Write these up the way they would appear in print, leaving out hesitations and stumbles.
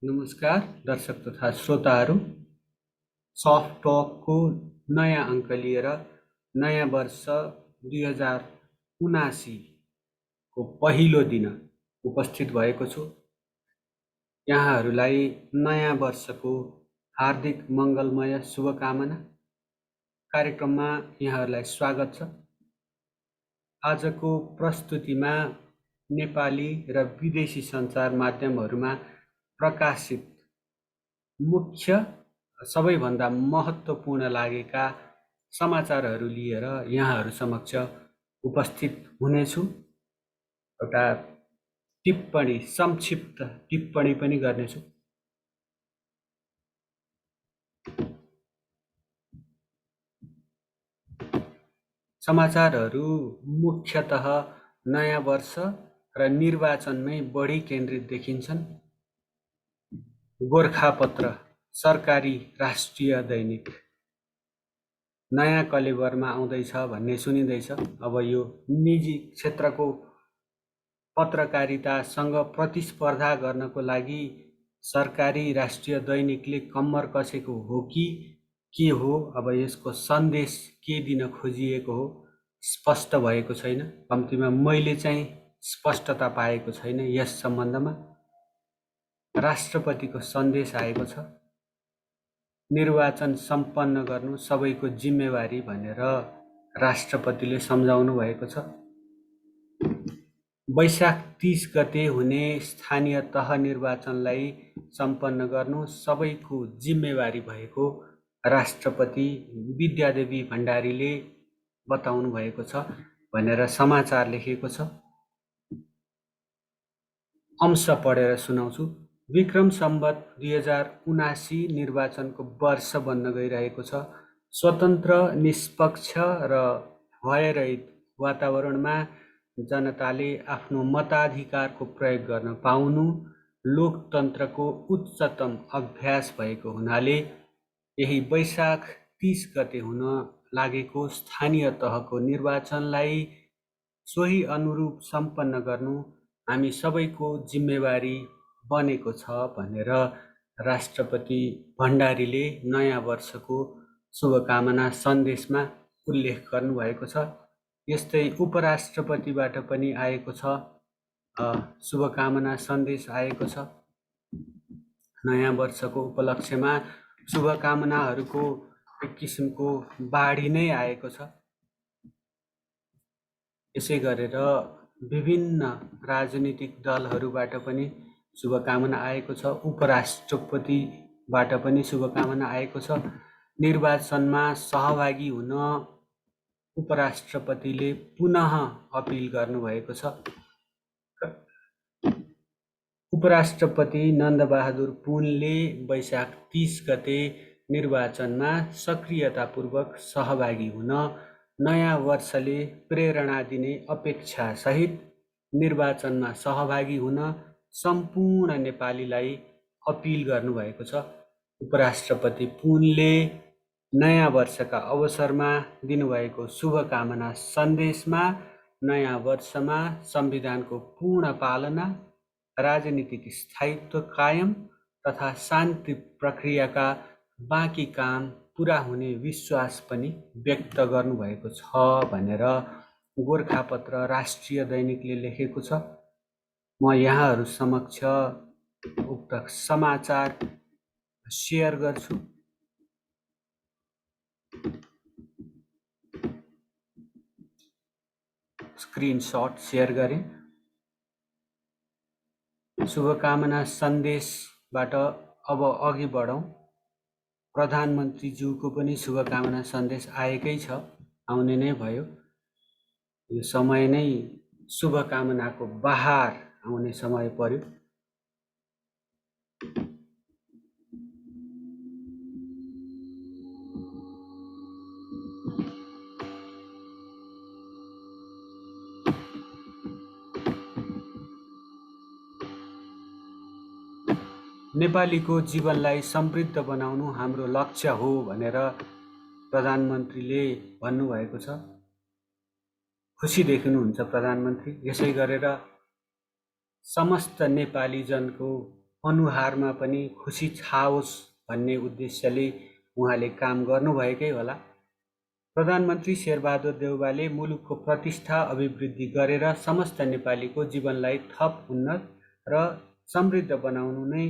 नमस्कार दर्शक तथा श्रोताहरू। सफ्ट टकको नयाँ अङ्क लिएर नयाँ वर्ष 2079 को पहिलो दिन उपस्थित भएको छु। यहाँहरूलाई नयाँ वर्षको हार्दिक मङ्गलमय शुभकामना। कार्यक्रममा यहाँहरूलाई स्वागत छ। आजको प्रस्तुतिमा नेपाली र विदेशी सञ्चार माध्यमहरूमा प्रकाशित मुख्य सबैभन्दा महत्त्वपूर्ण लागेका समाचारहरू लिएर यहाँहरू समक्ष उपस्थित हुनेछु। एउटा टिप्पणी, संक्षिप्त टिप्पणी पनि गर्नेछु। समाचारहरू मुख्यतः नयाँ वर्ष र निर्वाचनमै बढी केन्द्रित देखिन्छन्। गोरखापत्र सरकारी राष्ट्रिय दैनिक नयाँ कलेबरमा आउँदैछ भन्ने सुनिँदैछ। अब यो निजी क्षेत्रको पत्रकारितासँग प्रतिस्पर्धा गर्नको लागि सरकारी राष्ट्रिय दैनिकले कम्मर कसेको हो कि के हो, अब यसको सन्देश के दिन खोजिएको हो स्पष्ट भएको छैन। कम्तीमा मैले चाहिँ स्पष्टता पाएको छैन। यस सम्बन्धमा राष्ट्रपतिको सन्देश आएको छ, निर्वाचन सम्पन्न गर्नु सबैको जिम्मेवारी भनेर राष्ट्रपतिले सम्झाउनु भएको छ। वैशाख 30 गते हुने स्थानीय तह निर्वाचनलाई सम्पन्न गर्नु सबैको जिम्मेवारी भएको राष्ट्रपति विद्यादेवी भण्डारीले बताउनु भएको छ भनेर समाचार लेखेको छ। अंश पढेर सुनाउँछु। विक्रम सम्वत 2079 निर्वाचनको वर्ष बन्न गइरहेको छ। स्वतन्त्र, निष्पक्ष र भयरहित वातावरणमा जनताले आफ्नो मताधिकारको प्रयोग गर्न पाउनु लोकतन्त्रको उच्चतम अभ्यास भएको हुनाले यही वैशाख 30 गते हुन लागेको स्थानीय तहको निर्वाचनलाई सोही अनुरूप सम्पन्न गर्नु हामी सबैको जिम्मेवारी बनेको छ भनेर राष्ट्रपति भण्डारीले नयाँ वर्षको शुभकामना सन्देशमा उल्लेख गर्नुभएको छ। यस्तै उपराष्ट्रपतिबाट पनि आएको छ, शुभकामना सन्देश आएको छ। नयाँ वर्षको उपलक्ष्यमा शुभकामनाहरूको एक किसिमको बाढी नै आएको छ। यसै गरेर विभिन्न राजनीतिक दलहरूबाट पनि शुभकामना आएको छ। उपराष्ट्रपतिबाट पनि शुभकामना आएको छ। निर्वाचनमा सहभागी हुन उपराष्ट्रपतिले पुनः अपिल गर्नुभएको छ। उपराष्ट्रपति नन्दबहादुर पुनले वैशाख 30 गते निर्वाचनमा सक्रियतापूर्वक सहभागी हुन नयाँ वर्षले प्रेरणा दिने अपेक्षा सहित निर्वाचनमा सहभागी हुन सम्पूर्ण नेपालीलाई अपिल गर्नुभएको छ। उपराष्ट्रपति पुनले नयाँ वर्षका अवसरमा दिनुभएको शुभकामना सन्देशमा नयाँ वर्षमा संविधानको पूर्ण पालना, राजनीतिक स्थायित्व कायम तथा शान्ति प्रक्रियाका बाँकी काम पुरा हुने विश्वास पनि व्यक्त गर्नुभएको छ भनेर गोरखापत्र राष्ट्रिय दैनिकले लेखेको छ। म यहाँहरू समक्ष उक्त समाचार सेयर गर्छु। स्क्रिनशट सेयर गरेँ। शुभकामना सन्देशबाट अब अघि बढौँ। प्रधानमन्त्रीज्यूको पनि शुभकामना सन्देश आएकै छ, आउने नै भयो। यो समय नै शुभकामनाको बहार आउने समय पर्यो। नेपालीको जीवनलाई समृद्ध बनाउनु हाम्रो लक्ष्य हो भनेर प्रधानमन्त्रीले भन्नुभएको छ। खुसी देखिनुहुन्छ प्रधानमन्त्री। यसै गरेर समस्त नेपालीजनको अनुहारमा पनि खुसी छाओस् भन्ने उद्देश्यले उहाँले काम गर्नुभएकै होला। प्रधानमन्त्री शेरबहादुर देउवाले मुलुकको प्रतिष्ठा अभिवृद्धि गरेर समस्त नेपालीको जीवनलाई थप उन्नत र समृद्ध बनाउनु नै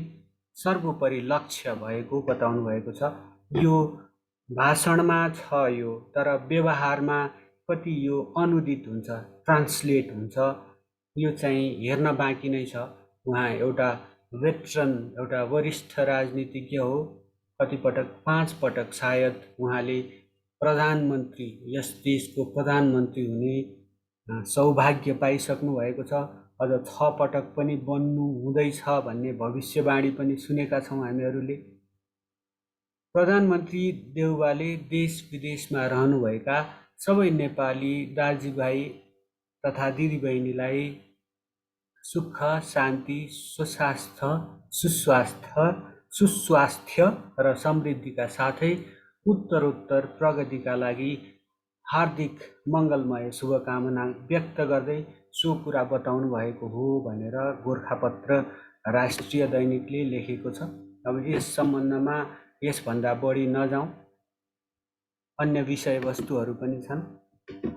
सर्वोपरि लक्ष्य भएको बताउनु भएको छ। यो भाषणमा छ यो, तर व्यवहारमा कति यो अनुदित हुन्छ, ट्रान्सलेट हुन्छ, यो चाहिँ हेर्न बाँकी नै छ। उहाँ एउटा वेटरन, एउटा वरिष्ठ राजनीतिज्ञ हो। कतिपटक 5 पटक सायद उहाँले प्रधानमन्त्री, यस देशको प्रधानमन्त्री हुने सौभाग्य पाइसक्नु भएको छ। अझ 6 पटक पनि बन्नु हुँदैछ भन्ने भविष्यवाणी पनि सुनेका छौँ हामीहरूले। प्रधानमन्त्री देउवाले देश विदेशमा रहनुभएका सबै नेपाली दाजुभाइ तथा दिदीबहिनीलाई सुख, शान्ति, सुस्वास्थ्य र समृद्धिका साथै उत्तरोत्तर प्रगतिका लागि हार्दिक मङ्गलमय शुभकामना व्यक्त गर्दै सो कुरा बताउनु भएको हो भनेर गोर्खापत्र राष्ट्रिय दैनिकले लेखेको छ। अब यस सम्बन्धमा यसभन्दा बढी नजाउँ, अन्य विषयवस्तुहरू पनि छन्।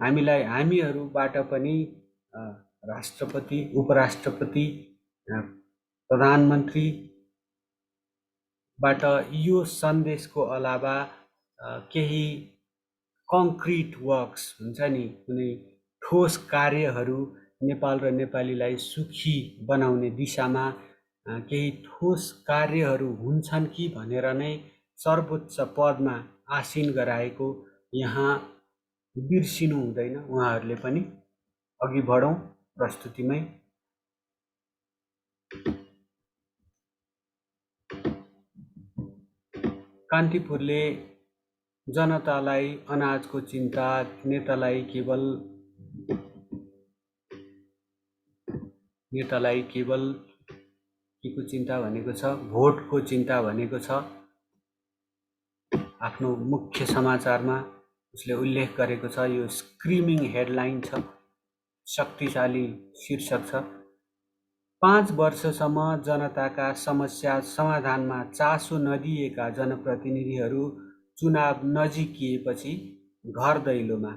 हामीहरूबाट पनि राष्ट्रपति, उपराष्ट्रपति, प्रधानमन्त्रीबाट यो सन्देशको अलावा केही कङ्क्रिट वर्क्स हुन्छ नि, कुनै ठोस कार्यहरू नेपाल र नेपालीलाई सुखी बनाउने दिशामा केही ठोस कार्यहरू हुन्छन् कि भनेर नै सर्वोच्च पदमा आसीन गराएको यहाँ बिर्सिनु हुँदैन। उहाँहरूले पनि अघि बढौँ प्रस्तुतिमै। कान्तिपुरले जनतालाई अनाजको चिन्ता, नेतालाई केवल केको चिन्ता भनेको छ, भोटको चिन्ता भनेको छ। आफ्नो मुख्य समाचारमा उसले उल्लेख गरेको छ। यो स्क्रिमिङ हेडलाइन छ, शक्तिशाली शीर्षक छ। 5 वर्षसम्म जनताका समस्या समाधानमा चासो नदिएका जनप्रतिनिधिहरू चुनाव नजिकिएपछि घर दैलोमा।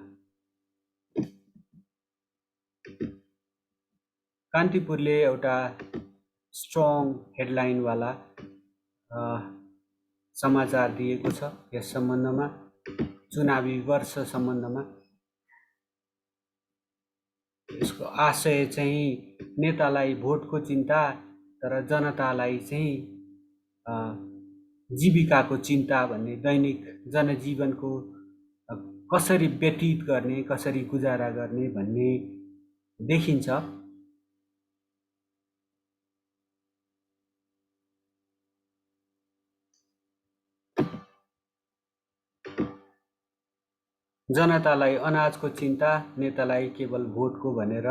कान्तिपुरले एउटा स्ट्रङ हेडलाइनवाला समाचार दिएको छ यस सम्बन्धमा, चुनावी वर्ष सम्बन्धमा। यसको आशय चाहिँ नेतालाई भोटको चिन्ता, तर जनतालाई चाहिँ जीविकाको चिन्ता भन्ने, दैनिक जनजीवनको कसरी व्यतीत गर्ने, कसरी गुजारा गर्ने भन्ने देखिन्छ। जनतालाई अनाजको चिन्ता, नेतालाई केवल भोटको भनेर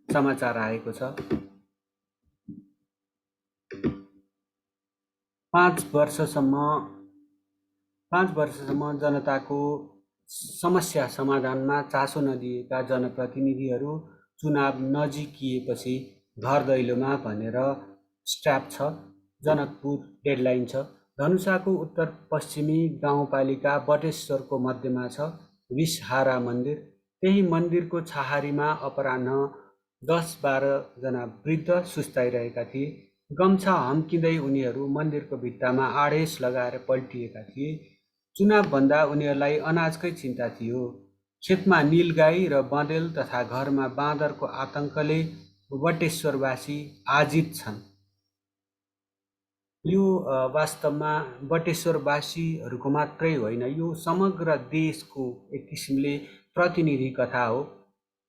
समाचार आएको छ। 5 वर्षसम्म जनताको समस्या समाधानमा चासो नदिएका जनप्रतिनिधिहरू चुनाव नजिकिएपछि घर दैलोमा भनेर स्ट्याप छ। जनकपुर डेडलाइन छ। धनुषाको उत्तर पश्चिमी गाउँपालिका बटेश्वरको मध्यमा छ विषहारा मन्दिर। त्यही मन्दिरको छहारीमा अपराह्न 10-12 जना वृद्ध सुस्ताइरहेका थिए। गम्छा हम्किँदै उनीहरू मन्दिरको भित्तामा आडेस लगाएर पल्टिएका थिए। चुनावभन्दा उनीहरूलाई अनाजकै चिन्ता थियो। खेतमा नीलगाई र बँदेल तथा घरमा बाँदरको आतंकले बटेश्वरवासी आजित छन्। यो वास्तवमा बटेश्वरवासीहरूको मात्रै होइन, यो समग्र देशको एक किसिमले प्रतिनिधि कथा हो।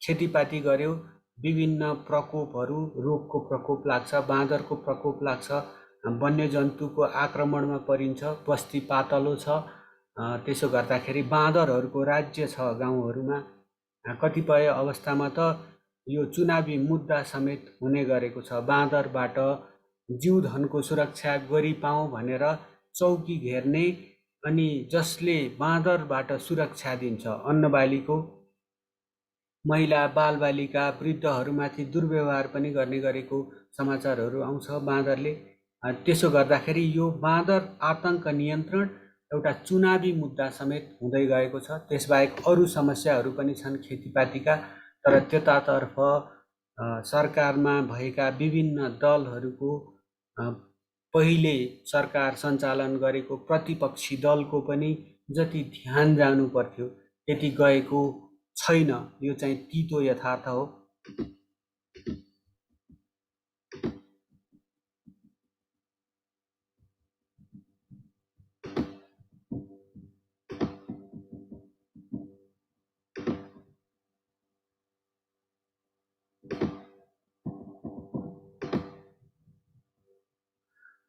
खेतीपाती गर्यो, विभिन्न प्रकोपहरू, रोगको प्रकोप लाग्छ, बाँदरको प्रकोप लाग्छ, वन्यजन्तुको आक्रमणमा परिन्छ, बस्ती पातलो छ। त्यसो गर्दाखेरि बाँदरहरूको राज्य छ गाउँहरूमा। कतिपय अवस्थामा त यो चुनावी मुद्दा समेत हुने गरेको छ। बाँदरबाट जीवधनको सुरक्षा गरिपाउँ भनेर चौकी घेर्ने, अनि जसले बाँदरबाट सुरक्षा दिन्छ, अन्नबालीको, महिला बालबालिका वृद्धहरूमाथि दुर्व्यवहार पनि गर्ने गरेको समाचारहरू आउँछ बाँदरले। त्यसो गर्दाखेरि यो बाँदर आतङ्क नियन्त्रण एउटा चुनावी मुद्दा समेत हुँदै गएको छ। त्यसबाहेक अरू समस्याहरू पनि छन् खेतीपातीका, तर त्यतातर्फ सरकारमा भएका विभिन्न दलहरूको पहिले सरकार सञ्चालन गरेको प्रतिपक्षी दलको पनि जति ध्यान जानु पर्थ्यो त्यति गएको छैन। यो चाहिँ तितो यथार्थ हो।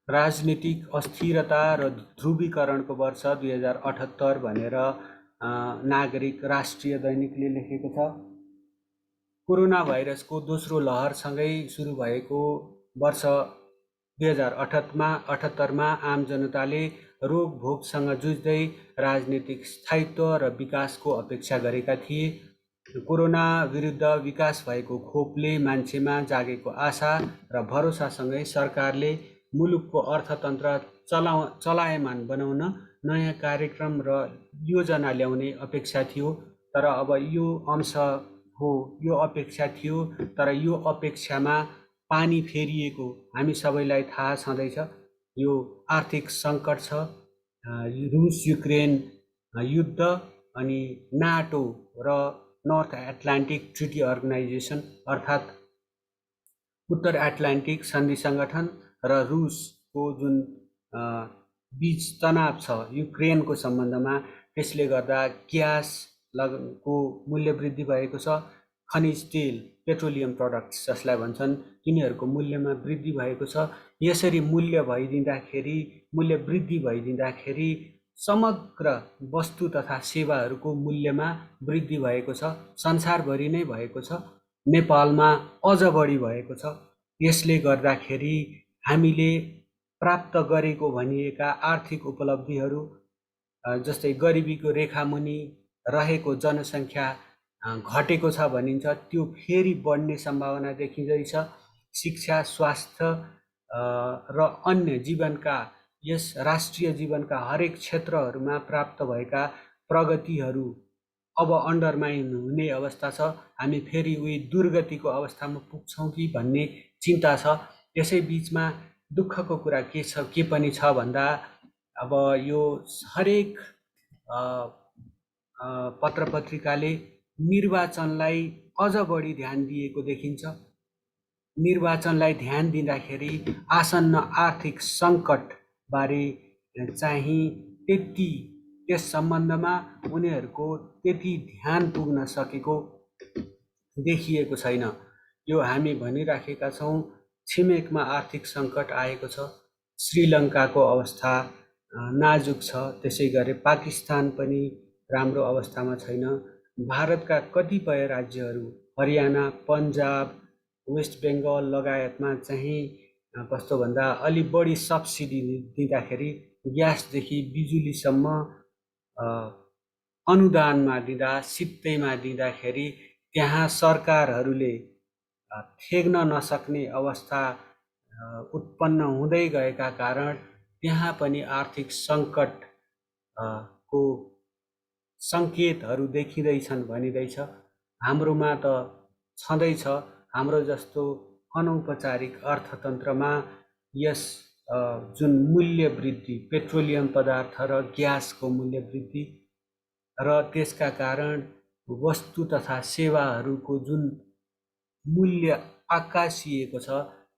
राजनीतिक अस्थिरता र ध्रुवीकरणको वर्ष 2078 भनेर नागरिक राष्ट्रिय दैनिकले लेखेको छ। कोरोना भाइरसको दोस्रो लहरसँगै सुरु भएको वर्ष 2078मा आम जनताले रोग भोगसँग जुझ्दै राजनीतिक स्थायित्व र विकासको अपेक्षा गरेका थिए। कोरोना विरुद्ध विकास भएको खोपले मान्छेमा जागेको आशा र भरोसासँगै सरकारले मुलुकको अर्थतन्त्र चलायमान बनाउन नयाँ कार्यक्रम र योजना ल्याउने अपेक्षा थियो। तर अब यो अंश हो, यो अपेक्षा थियो, तर यो अपेक्षामा पानी फेरिएको हामी सबैलाई थाहा छँदैछ। यो आर्थिक सङ्कट छ, रुस युक्रेन युद्ध, अनि नाटो र नर्थ एटलान्टिक ट्रिटी अर्गनाइजेसन अर्थात् उत्तर एटलान्टिक सन्धि सङ्गठन र रुसको जुन बीच तनाव छ युक्रेनको सम्बन्धमा, त्यसले गर्दा ग्यासको मूल्य वृद्धि भएको छ। खनिज तेल, पेट्रोलियम प्रडक्ट्स जसलाई भन्छन्, तिनीहरूको मूल्यमा वृद्धि भएको छ। यसरी मूल्य वृद्धि भइदिँदाखेरि समग्र वस्तु तथा सेवाहरूको मूल्यमा वृद्धि भएको छ। संसारभरि नै भएको छ, नेपालमा अझ बढी भएको छ। यसले गर्दाखेरि हामीले प्राप्त गरेको भनिएका आर्थिक उपलब्धिहरू, जस्तै गरिबीको रेखामुनि रहेको जनसङ्ख्या घटेको छ भनिन्छ, त्यो फेरि बढ्ने सम्भावना देखिँदैछ। शिक्षा, स्वास्थ्य र अन्य जीवनका, यस राष्ट्रिय जीवनका हरेक क्षेत्रहरूमा प्राप्त भएका प्रगतिहरू अब अन्डरमाइन हुने अवस्था छ। हामी फेरि उही दुर्गतिको अवस्थामा पुग्छौँ कि भन्ने चिन्ता छ। यसै बिचमा दुःखको कुरा के पनि छ भन्दा, अब यो हरेक पत्र पत्रिकाले निर्वाचनलाई अझ बढी ध्यान दिएको देखिन्छ। निर्वाचनलाई ध्यान दिँदाखेरि आसन्न आर्थिक सङ्कटबारे चाहिँ त्यस सम्बन्धमा उनीहरूको त्यति ध्यान पुग्न सकेको देखिएको छैन। यो हामी भनिराखेका छौँ, छिमेकमा आर्थिक सङ्कट आएको छ, श्रीलङ्काको अवस्था नाजुक छ, त्यसै गरी पाकिस्तान पनि राम्रो अवस्थामा छैन। भारतका कतिपय राज्यहरू, हरियाना, पन्जाब, वेस्ट बेङ्गल लगायतमा चाहिँ कस्तो भन्दा अलि बढी सब्सिडी दिँदाखेरि, ग्यासदेखि बिजुलीसम्म अनुदानमा दिँदा, सित्तैमा दिँदाखेरि त्यहाँ सरकारहरूले थेग्न नसक्ने अवस्था उत्पन्न हुँदै गएका कारण त्यहाँ पनि आर्थिक सङ्कटको सङ्केतहरू देखिँदैछन् भनिँदैछ। हाम्रोमा त छँदैछ। हाम्रो जस्तो अनौपचारिक अर्थतन्त्रमा यस जुन मूल्य वृद्धि, पेट्रोलियम पदार्थ र ग्यासको मूल्य वृद्धि र त्यसका कारण वस्तु तथा सेवाहरूको जुन मूल्य आकाशिएको छ,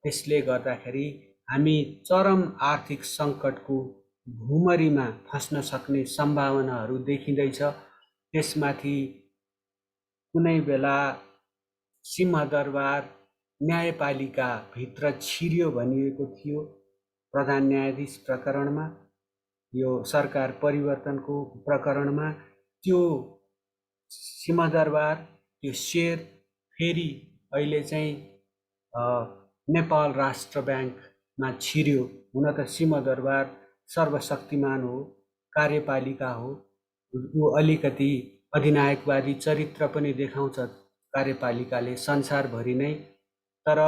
त्यसले गर्दाखेरि हामी चरम आर्थिक सङ्कटको भुमरीमा फस्न सक्ने सम्भावनाहरू देखिँदैछ। त्यसमाथि कुनै बेला सिंहदरबार न्यायपालिकाभित्र छिर्यो भनिएको थियो प्रधान न्यायाधीश प्रकरणमा, यो सरकार परिवर्तनको प्रकरणमा। त्यो सिंहदरबार, त्यो शेर फेरि अहिले चाहिँ नेपाल राष्ट्र ब्याङ्कमा छिर्यो। हुन त सिंहदरबार सर्वशक्तिमान हो, कार्यपालिका हो, ऊ अलिकति अधिनायकवादी चरित्र पनि देखाउँछ कार्यपालिकाले संसारभरि नै। तर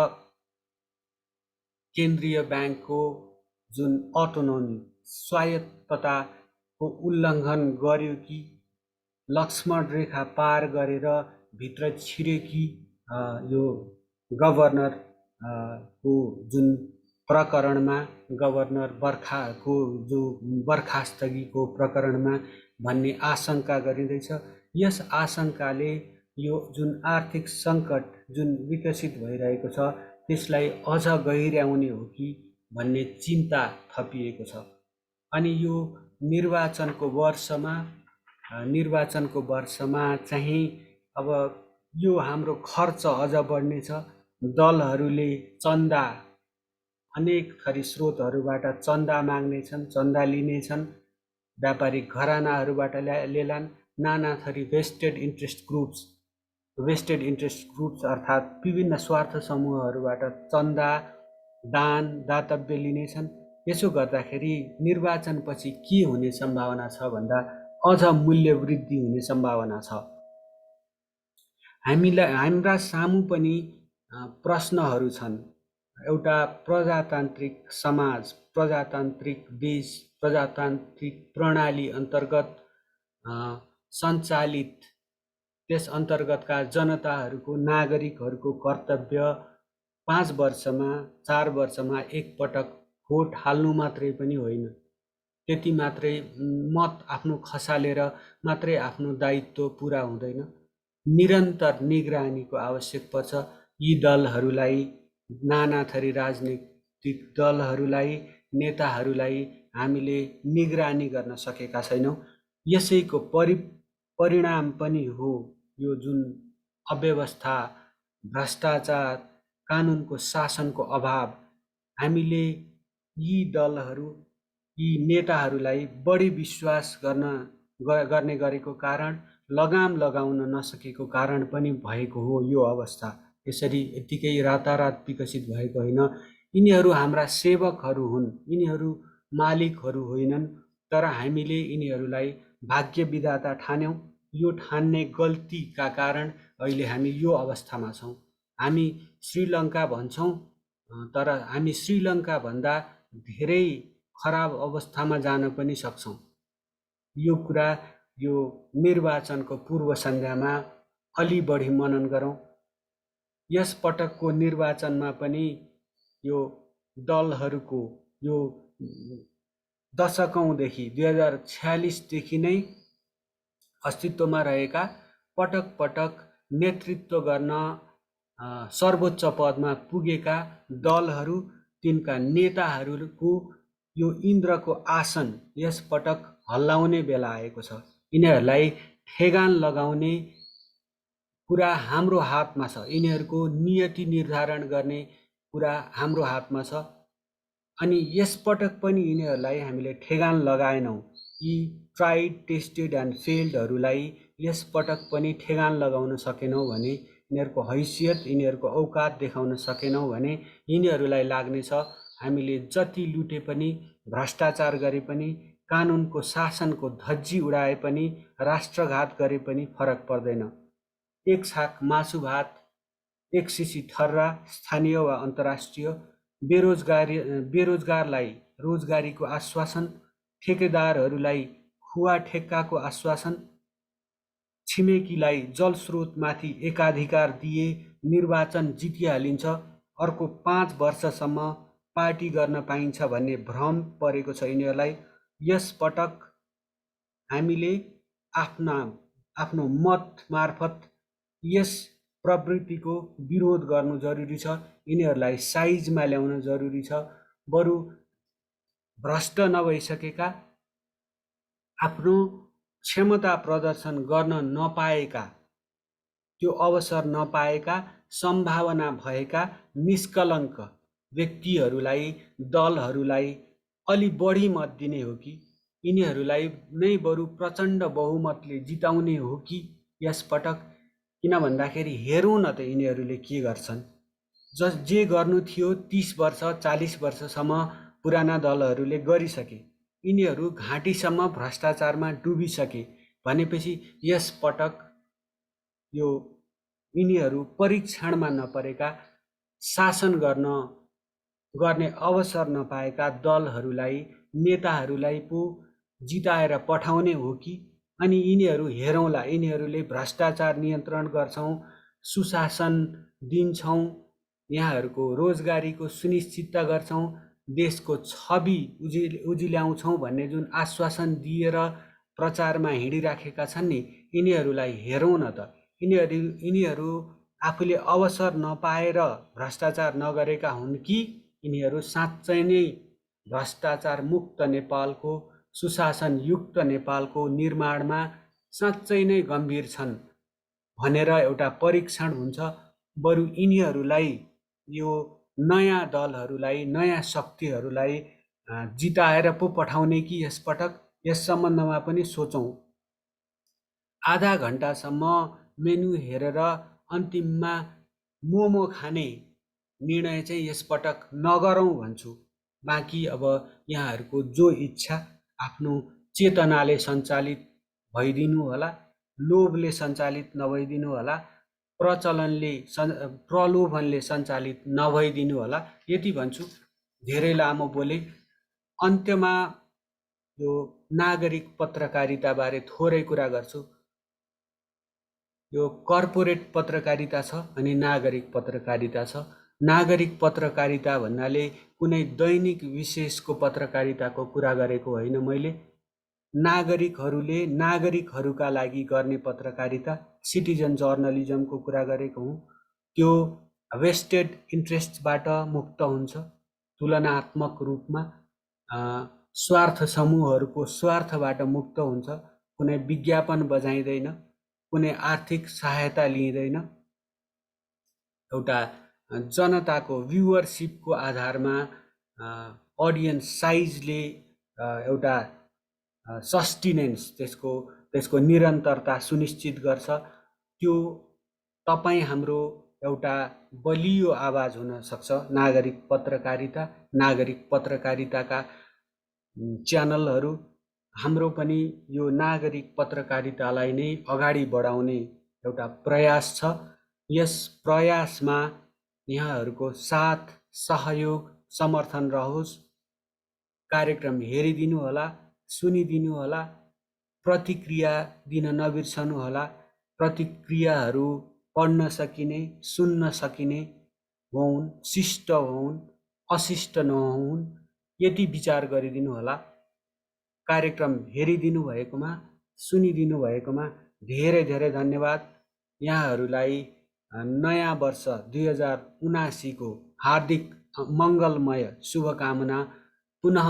केन्द्रीय ब्याङ्कको जुन अटोनोमी स्वायत्तताको उल्लङ्घन गर्यो कि लक्ष्मण रेखा पार गरेर भित्र छिर्यो कि यो गभर्नर को जुन प्रकरणमा गभर्नर बर्खाको जो बर्खास्तगीको प्रकरणमा भन्ने आशंका गरिँदैछ। यस आशंकाले यो जुन आर्थिक सङ्कट जुन विकसित भइरहेको छ त्यसलाई अझ गहिर्याउने हो कि भन्ने चिन्ता थपिएको छ। अनि यो निर्वाचनको वर्षमा चाहिँ अब यो हाम्रो खर्च अझ बढ्नेछ। दलहरूले चन्दा अनेक थरी स्रोतहरूबाट चन्दा माग्नेछन्, चन्दा लिनेछन्, व्यापारिक घरानाहरूबाट लेलान्, नाना थरी वेस्टेड इन्ट्रेस्ट ग्रुप्स अर्थात् विभिन्न स्वार्थ समूहहरूबाट चन्दा दान दातव्य लिनेछन्। यसो गर्दाखेरि निर्वाचनपछि के हुने सम्भावना छ भन्दा अझ मूल्य वृद्धि हुने सम्भावना छ। हाम्रा सामु पनि प्रश्नहरू छन्। एउटा प्रजातान्त्रिक समाज, प्रजातान्त्रिक देश, प्रजातान्त्रिक प्रणाली अन्तर्गत सञ्चालित त्यस अन्तर्गतका जनताहरूको नागरिकहरूको कर्तव्य 5 वर्षमा 4 वर्षमा एकपटक भोट हाल्नु मात्रै पनि होइन, त्यति मात्रै मत आफ्नो खसालेर मात्रै आफ्नो दायित्व पुरा हुँदैन। निरन्तर निगरानीको आवश्यक पर्छ। यी दलहरूलाई, नाना थरी राजनीतिक दलहरूलाई, नेताहरूलाई हामीले निगरानी गर्न सकेका छैनौँ। यसैको परिणाम पनि हो यो जुन अव्यवस्था, भ्रष्टाचार, कानुनको शासनको अभाव। हामीले यी दलहरू, यी नेताहरूलाई बढी विश्वास गर्ने गरेको कारण, लगाम लगाउन नसकेको कारण पनि भएको हो यो अवस्था। यसरी यत्तिकै रातारात विकसित भएको होइन। यिनीहरू हाम्रा सेवकहरू हुन्, यिनीहरू मालिकहरू होइनन्। तर हामीले यिनीहरूलाई भाग्य विधाता ठान्यौँ। यो ठान्ने गल्तीका कारण अहिले हामी यो अवस्थामा छौँ। हामी श्रीलङ्का भन्छौँ, तर हामी श्रीलङ्का भन्दा धेरै खराब अवस्थामा जान पनि सक्छौँ। यो कुरा यो निर्वाचनको पूर्व सन्ध्यामा अलि बढी मनन गरौँ। यस पटकको निर्वाचनमा पनि यो दलहरूको यो दशकौँदेखि 2046 देखि नै अस्तित्वमा रहेका पटक पटक नेतृत्व गर्न सर्वोच्च पदमा पुगेका दलहरू, तिनका नेताहरूको यो इन्द्रको आसन यस पटक हल्लाउने बेला आएको छ। यिनीहरूलाई ठेगान लगाउने कुरा हाम्रो हातमा छ। यिनीहरूको नियति निर्धारण गर्ने कुरा हाम्रो हातमा छ। अनि यस पटक पनि यिनीहरूलाई हामीले ठेगान लगाएनौँ। यी ट्राइड, टेस्टेड एन्ड फेल्डहरूलाई यस पटक पनि ठेगान लगाउन सकेनौँ भने, यिनीहरूको हैसियत, यिनीहरूको औकात देखाउन सकेनौँ भने यिनीहरूलाई लाग्नेछ हामीले जति लुटे पनि, भ्रष्टाचार गरे पनि, कानुनको शासनको धज्जी उडाए पनि, राष्ट्रघात गरे पनि फरक पर्दैन। एक छाक मासु भात, एक सिसी थर्रा, स्थानीय वा अन्तर्राष्ट्रिय, बेरोजगारलाई रोजगारीको आश्वासन, ठेकेदारहरूलाई खुवा ठेक्काको आश्वासन, छिमेकीलाई जलस्रोतमाथि एकाधिकार दिए निर्वाचन जितिहालिन्छ, अर्को 5 वर्षसम्म पार्टी गर्न पाइन्छ भन्ने भ्रम परेको छ यिनीहरूलाई। यस पटक हामीले आफ्नो मत मार्फत यस प्रवृत्तिको विरोध गर्नु जरुरी छ। यिनीहरूलाई साइजमा ल्याउन जरुरी छ। बरु भ्रष्ट नभइसकेका, आफ्नो क्षमता प्रदर्शन गर्न नपाएका, त्यो अवसर नपाएका, सम्भावना भएका निष्कलङ्क व्यक्तिहरूलाई, दलहरूलाई अलि बढी मत दिने हो कि यिनीहरूलाई नै बरु प्रचण्ड बहुमतले जिताउने हो कि यस पटक? किन भन्दाखेरि हेरौँ न त यिनीहरूले के गर्छन्। जे गर्नु थियो 30 वर्ष 40 वर्षसम्म पुराना दलहरूले गरिसके। यिनीहरू घाँटीसम्म भ्रष्टाचारमा डुबिसके भनेपछि यस पटक यो यिनीहरू परीक्षणमा नपरेका, शासन गर्न गर्ने अवसर नपाएका दलहरूलाई, नेताहरूलाई पो जिताएर पठाउने हो कि? अनि यिनीहरू हेरौँला, यिनीहरूले भ्रष्टाचार नियन्त्रण गर्छौँ, सुशासन दिन्छौँ, यहाँहरूको रोजगारीको सुनिश्चितता गर्छौँ, देशको छवि उजिल्याउँछौँ भन्ने जुन आश्वासन दिएर प्रचारमा हिँडिराखेका छन् नि, यिनीहरूलाई हेरौँ न त। यिनीहरू आफूले अवसर नपाएर भ्रष्टाचार नगरेका हुन् कि यिनीहरू साँच्चै नै भ्रष्टाचार मुक्त नेपालको, सुशासन युक्त नेपालको निर्माणमा साँच्चै नै गम्भीर छन् भनेर एउटा परीक्षण हुन्छ। बरु यिनीहरूलाई, यो नयाँ दलहरूलाई, नयाँ शक्तिहरूलाई जिताएर पो पठाउने कि यसपटक, यस सम्बन्धमा पनि सोचौँ। आधा घन्टासम्म मेनु हेरेर अन्तिममा मोमो खाने निर्णय चाहिँ यसपटक नगरौँ भन्छु। बाँकी अब यहाँहरूको जो इच्छा, आफ्नो चेतनाले सञ्चालित भइदिनु होला, लोभले सञ्चालित नभइदिनु होला, प्रलोभनले सञ्चालित नभइदिनु होला, यति भन्छु। धेरै लामो बोले। अन्त्यमा यो नागरिक पत्रकारिताबारे थोरै कुरा गर्छु। यो कर्पोरेट पत्रकारिता छ अनि नागरिक पत्रकारिता छ। नागरिक पत्रकारिता भन्नाले कुनै दैनिक विशेषको पत्रकारिताको कुरा गरेको होइन मैले। नागरिकहरूले नागरिकहरूका लागि गर्ने पत्रकारिता, सिटिजन जर्नलिजमको कुरा गरेको हुँ। त्यो वेस्टेड इन्ट्रेस्टबाट मुक्त हुन्छ, तुलनात्मक रूपमा स्वार्थ समूहहरूको स्वार्थबाट मुक्त हुन्छ। कुनै विज्ञापन बजाइँदैन, कुनै आर्थिक सहायता लिइँदैन। एउटा जनताको भ्युवरसिपको आधारमा अडियन्स साइजले एउटा सस्टिनेन्स, त्यसको निरन्तरता सुनिश्चित गर्छ। त्यो तपाईँ हाम्रो एउटा बलियो आवाज हुन सक्छ। नागरिक पत्रकारिता, नागरिक पत्रकारिताका च्यानलहरू, हाम्रो पनि यो नागरिक पत्रकारितालाई नै अगाडि बढाउने एउटा प्रयास छ। यस प्रयासमा यहाँहरूको साथ, सहयोग, समर्थन रहोस्। कार्यक्रम हेरिदिनु होला, सुनिदिनु होला, प्रतिक्रिया दिन नबिर्सनु होला। प्रतिक्रियाहरू पढ्न सकिने, सुन्न सकिने होउन्, शिष्ट होउन्, अशिष्ट नहोउन्, यति विचार गरिदिनु होला। कार्यक्रम हेरिदिनु भएकोमा, सुनिदिनु भएकोमा धेरै धेरै धन्यवाद। यहाँहरूलाई नयाँ वर्ष 2079 को हार्दिक मङ्गलमय शुभकामना पुनः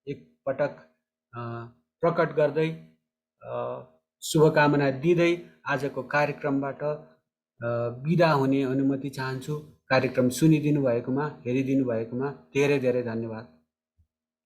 एकपटक प्रकट गर्दै, शुभकामना दिँदै आजको कार्यक्रमबाट बिदा हुने अनुमति चाहन्छु। कार्यक्रम सुनिदिनु भएकोमा, हेरिदिनु भएकोमा धेरै धेरै धन्यवाद।